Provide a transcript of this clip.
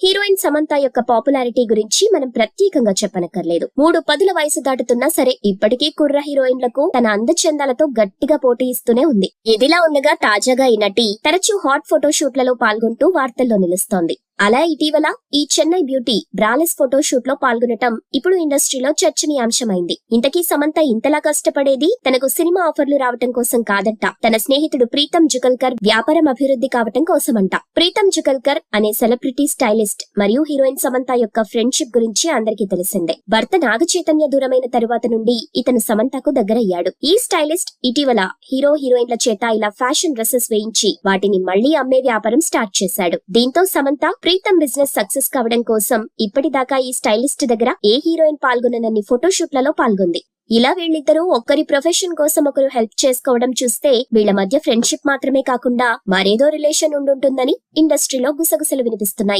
Heroine Samantha యొక్క popularity గురించి మనం ప్రత్యేకంగా చెప్పనక్కర్లేదు. 3 పదుల వయసు దాటుతున్నా సరే ఇప్పటికీ కుర్ర హీరోయిన్లకు తన అందచందాలతో గట్టిగా పోటీ ఇస్తూనే ఉంది. ఇదిలా ఉండగా తాజాగా ఈ నటి తరచూ హాట్ ఫోటోషూట్లలో పాల్గొంటూ వార్తల్లో నిలుస్తోంది. అలా ఇటీవల ఈ చెన్నై బ్యూటీ బ్రాలెస్ ఫోటోషూట్ లో పాల్గొనటం ఇప్పుడు ఇండస్ట్రీలో చర్చనీయాంశమైంది. ఇంతకీ సమంత ఇంతలా కష్టపడేది తనకు సినిమా ఆఫర్లు రావటం కోసం కాదంట, తన స్నేహితుడు ప్రీతం జుగల్కర్ వ్యాపారం అభివృద్ధి కావటం కోసమంట. ప్రీతం జుగల్కర్ అనే సెలబ్రిటీ స్టైలిస్ట్ మరియు హీరోయిన్ సమంత యొక్క ఫ్రెండ్షిప్ గురించి అందరికీ తెలిసిందే. భర్త నాగ చైతన్య దూరమైన తరువాత నుండి ఇతను సమంతకు దగ్గరయ్యాడు. ఈ స్టైలిస్ట్ ఇటీవల హీరోయిన్ల చేత ఇలా ఫ్యాషన్ డ్రెస్సెస్ వేయించి వాటిని మళ్లీ అమ్మే వ్యాపారం స్టార్ట్ చేశాడు. దీంతో సమంత ప్రీతం బిజినెస్ సక్సెస్ కావడం కోసం ఇప్పటిదాకా ఈ స్టైలిస్ట్ దగ్గర ఏ హీరోయిన్ పాల్గొననన్ని ఫోటోషూట్లలో పాల్గొంది. ఇలా వీళ్ళిద్దరూ ఒక్కరి ప్రొఫెషన్ కోసం ఒకరు హెల్ప్ చేసుకోవడం చూస్తే వీళ్ల మధ్య ఫ్రెండ్షిప్ మాత్రమే కాకుండా మరేదో రిలేషన్ ఉండుంటుందని ఇండస్ట్రీలో గుసగుసలు వినిపిస్తున్నాయి.